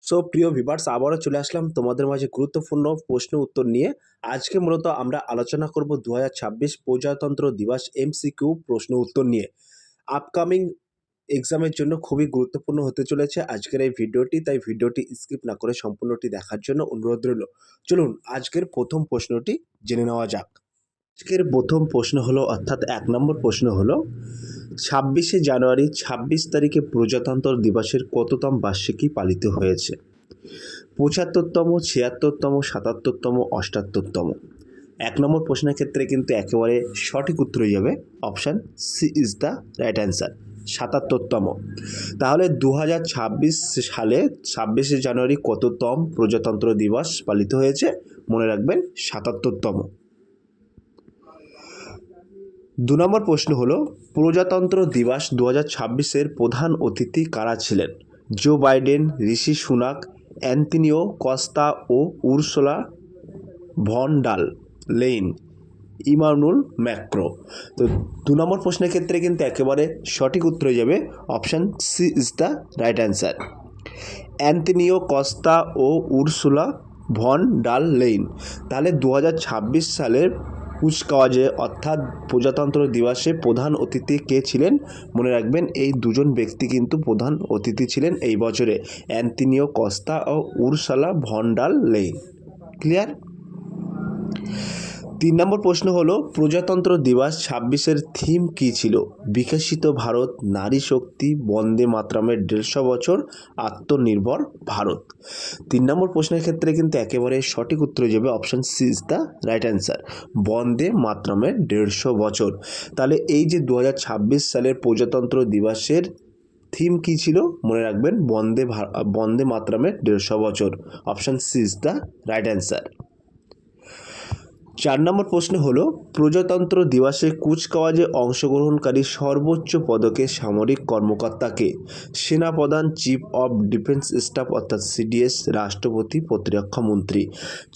So প্রিয় viewers, আবারও চলে আসলাম তোমাদের মাঝে গুরুত্বপূর্ণ প্রশ্ন উত্তর নিয়ে। আজকে মূলত আমরা আলোচনা করব 2026 প্রজাতন্ত্র দিবস এমসিকিউ প্রশ্ন উত্তর নিয়ে। আপকামিং এক্সামের জন্য খুবই গুরুত্বপূর্ণ হতে চলেছে আজকের এই ভিডিওটি, তাই ভিডিওটি স্কিপ না করে সম্পূর্ণটি দেখার জন্য অনুরোধ রইল। চলুন আজকের প্রথম প্রশ্নটি জেনে নেওয়া যাক। আজকের প্রথম প্রশ্ন হলো, অর্থাৎ 1 নম্বর প্রশ্ন হলো, 26শে জানুয়ারি 26 তারিখে প্রজাতন্ত্র দিবসের কততম বার্ষিকী পালিত হয়েছে? 75তম, 76তম, 77তম, 78তম। 1 নম্বর প্রশ্নের ক্ষেত্রে কিন্তু একেবারে সঠিক উত্তর হয়ে যাবে option C is the right answer, 77তম। তাহলে 2026 সালে 26শে জানুয়ারি কততম প্রজাতন্ত্র দিবস পালিত হয়েছে? মনে রাখবেন 77তম। 2 নম্বর প্রশ্ন হলো, প্রজাতন্ত্র দিবস 2026-এর প্রধান অতিথি কারা ছিলেন? Joe Biden, Rishi Sunak, Antonio Costa ও Ursula von der Leyen, Emmanuel Macron. তো 2 নম্বর প্রশ্নের ক্ষেত্রে কিন্তু একেবারে সঠিক উত্তর হয়ে যাবে option C is the right answer, Antonio Costa ও উর্সুলা ভন ডার লেইন। তাহলে 2026 সালের কুচকাওয়াজে অর্থাৎ প্রজাতন্ত্র দিবসে প্রধান অতিথি কে ছিলেন? মনে রাখবেন এই দুজন ব্যক্তি কিন্তু প্রধান অতিথি ছিলেন এই বছরে, অ্যান্তনিও কস্তা ও Ursula von der Leyen. Clear? 3 নম্বর প্রশ্ন হলো, প্রজাতন্ত্র দিবস 26-এর থিম কী ছিল? বিকশিত ভারত, নারী শক্তি, বন্দে মাতরমের 150 বছর, আত্মনির্ভর ভারত। 3 নম্বর প্রশ্নের ক্ষেত্রে কিন্তু একেবারে সঠিক উত্তর হয়ে যাবে option C is the right answer, বন্দে মাতরমের 150 বছর। তাহলে এই যে 2026 সালের প্রজাতন্ত্র দিবসের থিম কী ছিল? মনে রাখবেন বন্দে মাতরমের 150 বছর, option C is the right answer. 4 নম্বর প্রশ্ন হলো, প্রজাতন্ত্র দিবসে কুচকাওয়াজে অংশগ্রহণকারী সর্বোচ্চ পদকের সামরিক কর্মকর্তাকে? সেনাপ্রধান, চিফ অফ ডিফেন্স স্টাফ অর্থাৎ সিডিএস, রাষ্ট্রপতি, প্রতিরক্ষা মন্ত্রী।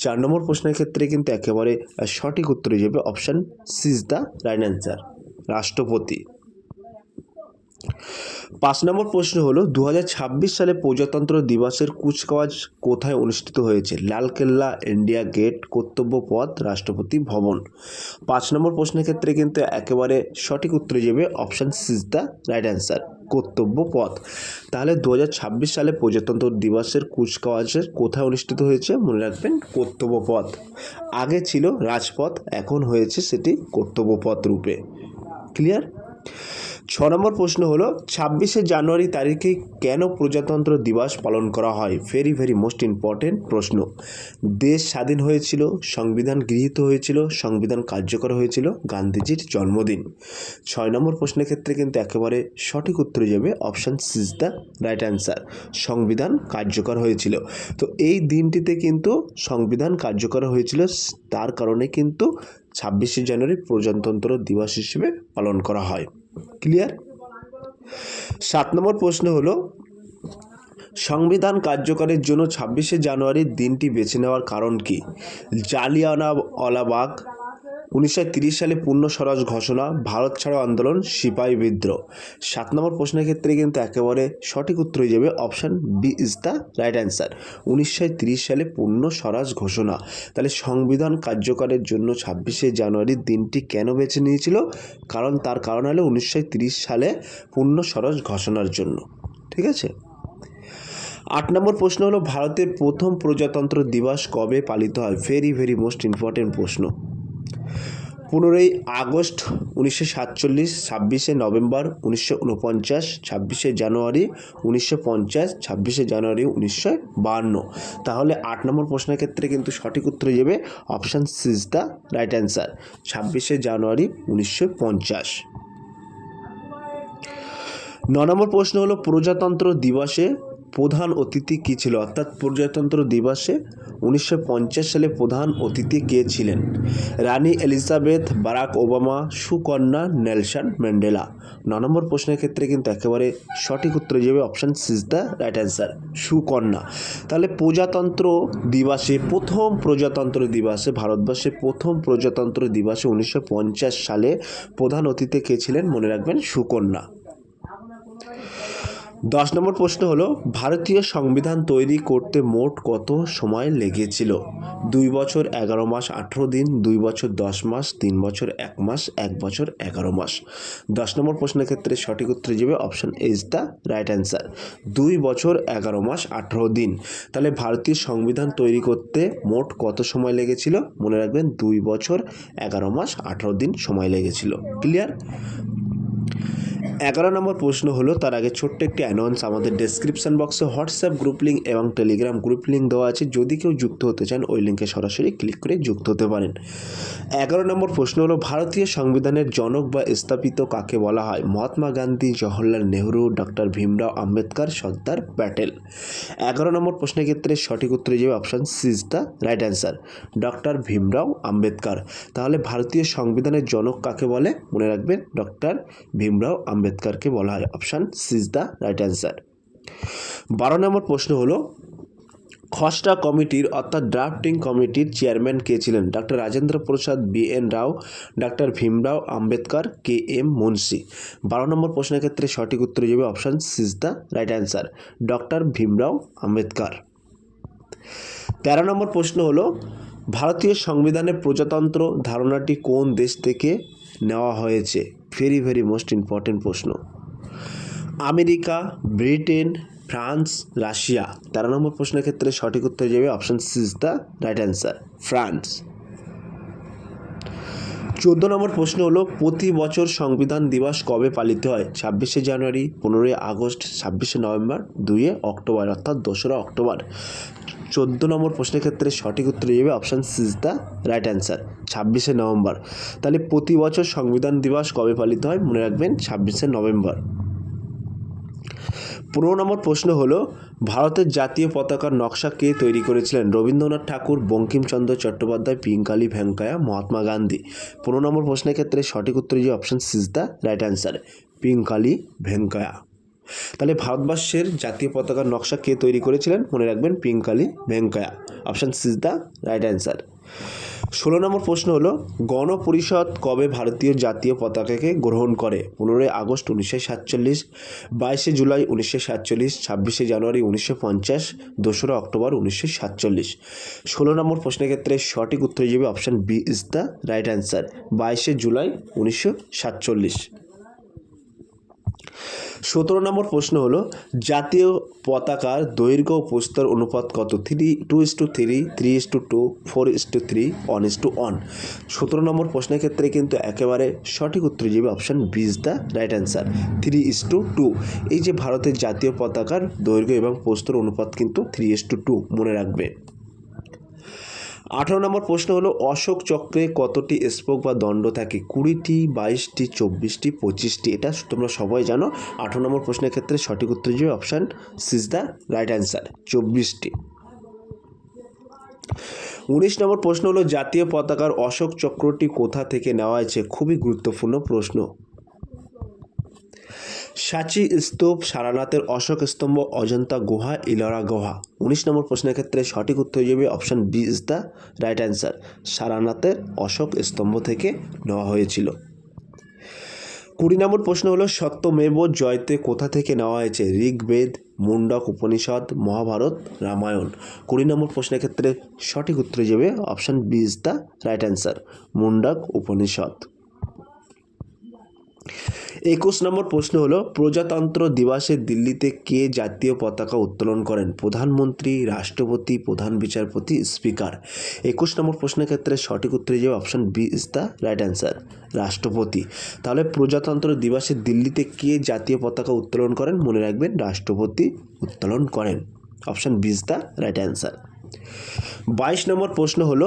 4 নম্বর প্রশ্নের ক্ষেত্রে কিন্তু একেবারে সঠিক উত্তর হয়ে যাবে option C is the right answer, রাষ্ট্রপতি। 5 নম্বর প্রশ্ন হলো, 2026 সালে প্রজাতন্ত্র দিবসের কুচকাওয়াজ কোথায় অনুষ্ঠিত হয়েছে? লালকেল্লা, ইন্ডিয়া গেট, কর্তব্য পথ, রাষ্ট্রপতি ভবন। 5 নম্বর প্রশ্নের ক্ষেত্রে কিন্তু একেবারে সঠিক উত্তর যাবে option C is the right answer, কর্তব্য পথ। তাহলে 2026 সালে প্রজাতন্ত্র দিবসের কুচকাওয়াজের কোথায় অনুষ্ঠিত হয়েছে? মনে রাখবেন কর্তব্য পথ। আগে ছিল রাজপথ, এখন হয়েছে সেটি কর্তব্য পথ রূপে। ক্লিয়ার? 6 নম্বর প্রশ্ন হলো, 26শে জানুয়ারি তারিখে কেন প্রজাতন্ত্র দিবস পালন করা হয়? ভেরি মোস্ট ইম্পর্টেন্ট প্রশ্ন। দেশ স্বাধীন হয়েছিল, সংবিধান গৃহীত হয়েছিল, সংবিধান কার্যকর হয়েছিল, গান্ধীজির জন্মদিন। 6 নম্বর প্রশ্নের ক্ষেত্রে কিন্তু একেবারে সঠিক উত্তর যাবে option C is the right answer, সংবিধান কার্যকর হয়েছিল। তো এই দিনটিতে কিন্তু সংবিধান কার্যকর হয়েছিল, তার কারণে কিন্তু 26শে জানুয়ারি প্রজাতন্ত্র দিবস হিসেবে পালন করা হয়। ক্লিয়ার? 7 নম্বর প্রশ্ন হলো, সংবিধান কার্যকরের জন্য 26শে জানুয়ারির দিনটি বেছে নেওয়ার কারণ কি? জালিয়ানওয়ালাবাগ, 1930 সালে পূর্ণ স্বরাজ ঘোষণা, ভারত ছাড়ো আন্দোলন, সিপাহী বিদ্রোহ। 7 নম্বর প্রশ্নের ক্ষেত্রে কিন্তু একেবারে সঠিক উত্তর হয়ে যাবে option B is the right answer, 1930 সালে পূর্ণ স্বরাজ ঘোষণা। তাহলে সংবিধান কার্যকরের জন্য 26শে জানুয়ারির দিনটি কেন বেছে নিয়েছিল? তার কারণ হলো 1930 সালে পূর্ণ স্বরাজ ঘোষণার জন্য। ঠিক আছে? 8 নম্বর প্রশ্ন হলো, ভারতের প্রথম প্রজাতন্ত্র দিবস কবে পালিত হয়? ভেরি মোস্ট ইম্পর্টেন্ট প্রশ্ন। 15ই আগস্ট 1947, 26শে নভেম্বর 1949, 26শে জানুয়ারি 1950, 26শে জানুয়ারি 1952। তাহলে 8 নম্বর প্রশ্নের ক্ষেত্রে কিন্তু সঠিক উত্তর হয়ে যাবে option C is the right answer, 26শে জানুয়ারি 1950। 9 নম্বর প্রশ্ন হলো, প্রজাতন্ত্র দিবসে প্রধান অতিথি কী ছিল? অর্থাৎ প্রজাতন্ত্র দিবসে 1950 সালে প্রধান অতিথি কে ছিলেন? রানী Elizabeth, Barack Obama, Sukanya, Nelson Mandela. 9 নম্বর প্রশ্নের ক্ষেত্রে কিন্তু একেবারে সঠিক উত্তর হয়ে যাবে option C is the right answer, Sukanya. তাহলে প্রজাতন্ত্র দিবসে ভারতবর্ষে প্রথম প্রজাতন্ত্র দিবসে 1950 সালে প্রধান অতিথি কে ছিলেন? মনে রাখবেন সুকন্যা। 10 নম্বর প্রশ্ন হলো ভারতীয় সংবিধান তৈরি করতে মোট কত সময় লেগেছিল? 2 বছর 11 মাস 18 দিন, 2 বছর 10 মাস, 3 বছর 1 মাস, 1 বছর 11 মাস। 10 নম্বর প্রশ্নের ক্ষেত্রে সঠিক উত্তর যাবে option A is the right answer. 2 বছর 11 মাস 18 দিন। তাহলে ভারতীয় সংবিধান তৈরি করতে মোট কত সময় লেগেছিল? মনে রাখবেন 2 বছর 11 মাস 18 দিন সময় লেগেছিল। ক্লিয়ার? 11 নম্বর প্রশ্ন হলো, তার আগে ছোট্ট একটি অ্যানাউন্স, আমাদের ডেসক্রিপশন বক্সে হোয়াটসঅ্যাপ গ্রুপ লিঙ্ক এবং টেলিগ্রাম গ্রুপ লিঙ্ক দেওয়া আছে। যদি কেউ যুক্ত হতে চান ওই লিঙ্কে সরাসরি ক্লিক করে যুক্ত হতে পারেন। 11 নম্বর প্রশ্ন হলো ভারতীয় সংবিধানের জনক বা স্থাপিত কাকে বলা হয়? মহাত্মা গান্ধী, জওহরলাল নেহরু, ডক্টর ভীমরাও আম্বেদকর, সর্দার প্যাটেল। 11 নম্বর প্রশ্নের ক্ষেত্রে সঠিক উত্তর যাবে option C is the right answer, doctor Bhimrao Ambedkar. তাহলে ভারতীয় সংবিধানের জনক কাকে বলে? মনে রাখবেন ডক্টর ভীমরাও আম্বেদকরকে বলা হয়। Option C is the right answer. 12 number প্রশ্ন হলো খসড়া কমিটির অর্থাৎ ড্রাফটিং কমিটির চেয়ারম্যান কে ছিলেন? Doctor Rajendra Prasad, B N. Rao, doctor Bhimrao Ambedkar, K M. Munshi. 12 number প্রশ্নের ক্ষেত্রে সঠিক উত্তর যাবে option C is the right answer, doctor Bhimrao Ambedkar. 13 number প্রশ্ন হলো ভারতীয় সংবিধানের প্রজাতন্ত্র ধারণাটি কোন দেশ থেকে নেওয়া হয়েছে? ভেরি মোস্ট ইম্পর্টেন্ট প্রশ্ন। America, Britain, France, Russia. 13 number প্রশ্নের ক্ষেত্রে সঠিক উত্তর যাবে option C is the right answer, France. 14 number প্রশ্ন হলো প্রতি বছর সংবিধান দিবস কবে পালিত হয়? 26শে জানুয়ারি, 15ই আগস্ট, 26শে নভেম্বর, 2 অক্টোবর অর্থাৎ 2রা অক্টোবর। 14 নম্বর প্রশ্নের ক্ষেত্রে সঠিক উত্তর যাবে option C is the right answer, 26শে নভেম্বর। তাহলে প্রতি বছর সংবিধান দিবস কবে পালিত হয়? মনে রাখবেন 26শে নভেম্বর। 15 নম্বর প্রশ্ন হলো ভারতের জাতীয় পতাকার নকশা কে তৈরি করেছিলেন? রবীন্দ্রনাথ ঠাকুর, বঙ্কিমচন্দ্র চট্টোপাধ্যায়, পিঙ্গালি ভেঙ্কায়া, মহাত্মা গান্ধী। 15 নম্বর প্রশ্নের ক্ষেত্রে সঠিক উত্তর যে option C is the right answer, Pingali Venkayya. তাহলে ভারতবর্ষের জাতীয় পতাকার নকশা কে তৈরি করেছিলেন? মনে রাখবেন Pingali Venkayya. Option C is the right answer. 16 নম্বর প্রশ্ন হলো গণপরিষদ কবে ভারতীয় জাতীয় পতাকাকে গ্রহণ করে? 15ই আগস্ট 1947, 22শে জুলাই 1947, 26শে জানুয়ারি 1950, 2রা অক্টোবর 1947। 16 নম্বর প্রশ্নের ক্ষেত্রে সঠিক উত্তর যাবে option B is the right answer, 22শে জুলাই 1947। 17 নম্বর প্রশ্ন হলো জাতীয় পতাকার দৈর্ঘ্য ও প্রস্থের অনুপাত কত? 2:3, 3:2, 4:3, 1:1। 17 নম্বর প্রশ্নের ক্ষেত্রে কিন্তু একেবারে সঠিক উত্তর যাবে option B is the right answer, 3:2। এই যে ভারতের জাতীয় পতাকার দৈর্ঘ্য এবং প্রস্থের অনুপাত কিন্তু 3:2, মনে রাখবে। 18 নম্বর প্রশ্ন হলো অশোক চক্রে কতটি স্পোক বা দণ্ড থাকে? 20টি, 22টি, 24টি, 25টি। এটা তোমরা সবাই জানো। 18 নম্বর প্রশ্নের ক্ষেত্রে সঠিক উত্তর যাবে option C is the right answer, 24টি। 19 নম্বর প্রশ্ন হলো জাতীয় পতাকার অশোক চক্রটি কোথা থেকে নেওয়া হয়েছে? খুবই গুরুত্বপূর্ণ প্রশ্ন। সাঁচি স্তূপ, সারানাথের অশোক স্তম্ভ, অজন্তা গুহা, ইলোরা গুহা। 19 নম্বর প্রশ্নের ক্ষেত্রে সঠিক উত্তর যাবে option B is the right answer, সারানাথের অশোক স্তম্ভ থেকে নেওয়া হয়েছিল। 20 নম্বর প্রশ্ন হলো সত্যমেব জয়তে কোথা থেকে নেওয়া হয়েছে? ঋগ্বেদ, মুন্ডক উপনিষদ, মহাভারত, রামায়ণ। 20 নম্বর প্রশ্নের ক্ষেত্রে সঠিক উত্তর যাবে option B is the right answer, Mundaka Upanishad. 21 number প্রশ্ন হলো প্রজাতন্ত্র দিবসে দিল্লিতে কে জাতীয় পতাকা উত্তোলন করেন? প্রধানমন্ত্রী, রাষ্ট্রপতি, প্রধান বিচারপতি, স্পিকার। 21 নম্বর প্রশ্নের ক্ষেত্রে সঠিক উত্তর যাবে option B is the right answer, রাষ্ট্রপতি। তাহলে প্রজাতন্ত্র দিবসে দিল্লিতে কে জাতীয় পতাকা উত্তোলন করেন? মনে রাখবেন রাষ্ট্রপতি উত্তোলন করেন। Option B is the right answer. 22 number প্রশ্ন হলো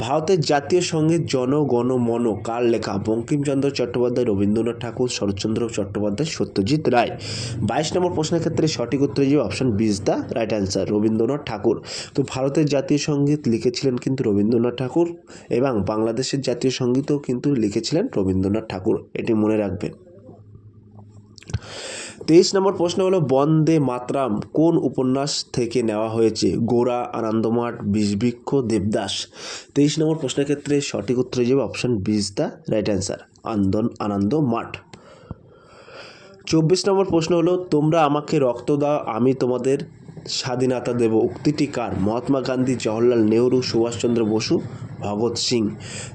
ভারতের জাতীয় সঙ্গীত জন গণ মন কার লেখা? বঙ্কিমচন্দ্র চট্টোপাধ্যায়, রবীন্দ্রনাথ ঠাকুর, শরৎচন্দ্র চট্টোপাধ্যায়, সত্যজিৎ রায়। 22 নম্বর প্রশ্নের ক্ষেত্রে সঠিক উত্তর যাবে option B is the right answer, Rabindranath Tagore. তো ভারতের জাতীয় সঙ্গীত লিখেছিলেন কিন্তু রবীন্দ্রনাথ ঠাকুর এবং বাংলাদেশের জাতীয় সঙ্গীতও কিন্তু লিখেছিলেন রবীন্দ্রনাথ ঠাকুর, এটি মনে রাখবেন। 23 নম্বর প্রশ্ন হলো বন্দে মাতরম কোন উপন্যাস থেকে নেওয়া হয়েছে? গোরা, আনন্দমাঠ, বিষবৃক্ষ, দেবদাস। 23 নম্বর প্রশ্নের ক্ষেত্রে সঠিক উত্তর যাবে option B is the right answer, Anandamath. 24 নম্বর প্রশ্ন হলো তোমরা আমাকে রক্ত দাও আমি তোমাদের স্বাধীনতা দেব উক্তিটি কার? মহাত্মা গান্ধী, জওহরলাল নেহরু, সুভাষচন্দ্র বসু, ভগৎ সিং।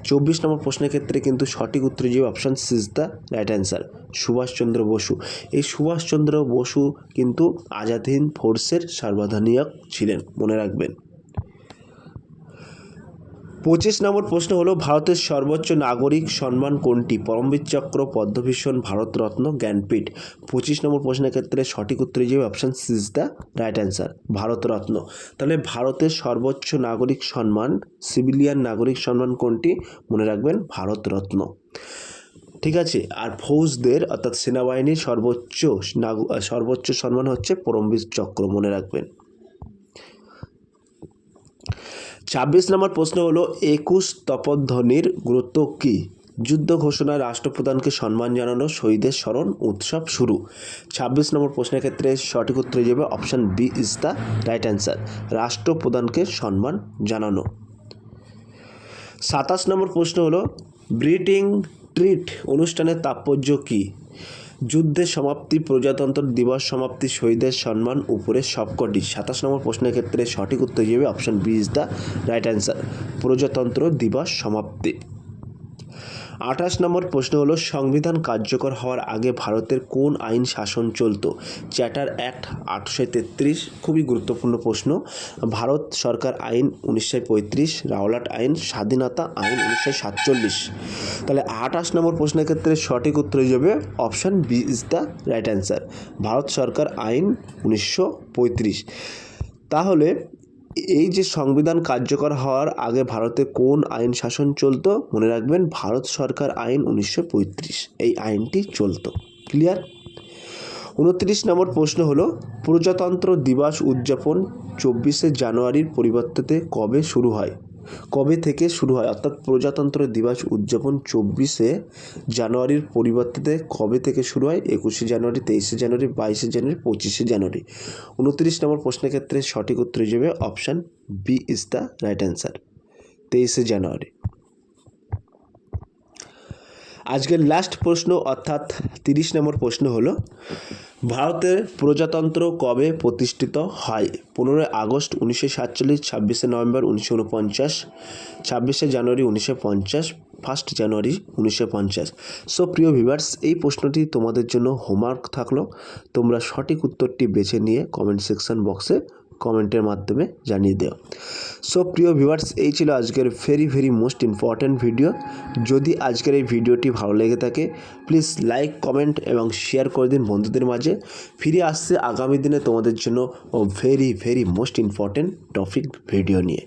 24 নম্বর প্রশ্নের ক্ষেত্রে কিন্তু সঠিক উত্তর যে option C is the right answer, Subhashchandra Bose. এই সুভাষচন্দ্র বসু কিন্তু আজাদ হিন্দ ফোর্সের সর্বাধিনায়ক ছিলেন, মনে রাখবেন। 25 নম্বর প্রশ্ন হলো ভারতের সর্বোচ্চ নাগরিক সম্মান কোনটি? পরমবীর চক্র, পদ্মভূষণ, ভারতরত্ন, জ্ঞানপীঠ। 25 নম্বর প্রশ্নের ক্ষেত্রে সঠিক উত্তর হিসেবে option C is the right answer, Bharat Ratna. তাহলে ভারতের সর্বোচ্চ নাগরিক সম্মান, সিভিলিয়ান নাগরিক সম্মান কোনটি? মনে রাখবেন ভারতরত্ন। ঠিক আছে। আর ফৌজদের অর্থাৎ সেনাবাহিনীর সর্বোচ্চ সম্মান হচ্ছে পরমবীর চক্র, মনে রাখবেন। 26 নম্বর প্রশ্ন হলো 21 তপধ্বনির গুরুত্ব কী? যুদ্ধ ঘোষণা, রাষ্ট্রপ্রধানকে সম্মান জানানো, শহীদের স্মরণ, উৎসব শুরু। 26 নম্বর প্রশ্নের ক্ষেত্রে সঠিক উত্তর হিসেবে option B is the right answer, রাষ্ট্রপ্রধানকে সম্মান জানানো। 27 নম্বর প্রশ্ন হলো ব্রিটিং ট্রিট অনুষ্ঠানের তাৎপর্য কী? যুদ্ধের সমাপ্তি, প্রজাতন্ত্র দিবস সমাপ্তি, শহীদের সম্মান, উপরের সবকটি। 27 নম্বর প্রশ্নের ক্ষেত্রে সঠিক উত্তর হিসেবে option B is the right answer, প্রজাতন্ত্র দিবস সমাপ্তি। 28 নম্বর প্রশ্ন হলো সংবিধান কার্যকর হওয়ার আগে ভারতের কোন আইন শাসন চলত? চ্যাটার অ্যাক্ট 1833, খুবই গুরুত্বপূর্ণ প্রশ্ন। ভারত সরকার আইন 1935, রাওলাট আইন, স্বাধীনতা আইন 1947। তাহলে 28 নম্বর প্রশ্নের ক্ষেত্রে সঠিক উত্তর হিসেবে option B is the right answer, Bharat সরকার আইন 1935। তাহলে এই যে সংবিধান কার্যকর হওয়ার আগে ভারতে কোন আইন শাসন চলতো? মনে রাখবেন ভারত সরকার আইন 1935, এই আইনটি চলতো। ক্লিয়ার? 29 নম্বর প্রশ্ন হলো প্রজাতন্ত্র দিবস উদযাপন 24শে জানুয়ারির পরিবর্তে কবে শুরু হয়? কবে থেকে শুরু হয়? অর্থাৎ প্রজাতন্ত্র দিবস উদযাপন 24শে জানুয়ারির পরিবর্তে কবে থেকে শুরু হয়? 21শে জানুয়ারি, 23শে জানুয়ারি, 22শে জানুয়ারি, 25শে জানুয়ারি। 29 নম্বর প্রশ্নের ক্ষেত্রে সঠিক উত্তর হিসেবে option B is the right answer, 23শে জানুয়ারি। আজকের লাস্ট প্রশ্ন অর্থাৎ 30 নম্বর প্রশ্ন হলো ভারতের প্রজাতন্ত্র কবে প্রতিষ্ঠিত হয়? 15 আগস্ট 1947, 26শে নভেম্বর 1949, 26শে জানুয়ারি 1950, 1 জানুয়ারি 1950। সো প্রিয় ভিউয়ার্স, এই প্রশ্নটি তোমাদের জন্য হোমওয়ার্ক থাকলো। তোমরা সঠিক উত্তরটি বেছে নিয়ে কমেন্ট সেকশন বক্সে কমেন্টের মাধ্যমে জানিয়ে দাও। সো প্রিয় ভিউয়ার্স, এই ছিল আজকের ভেরি মোস্ট ইম্পর্ট্যান্ট ভিডিও। যদি আজকের এই ভিডিওটি ভালো লেগে থাকে প্লিজ লাইক, কমেন্ট এবং শেয়ার করে দিন বন্ধুদের মাঝে। ফিরে আসছে আগামী দিনে তোমাদের জন্য very most important topic video নিয়ে।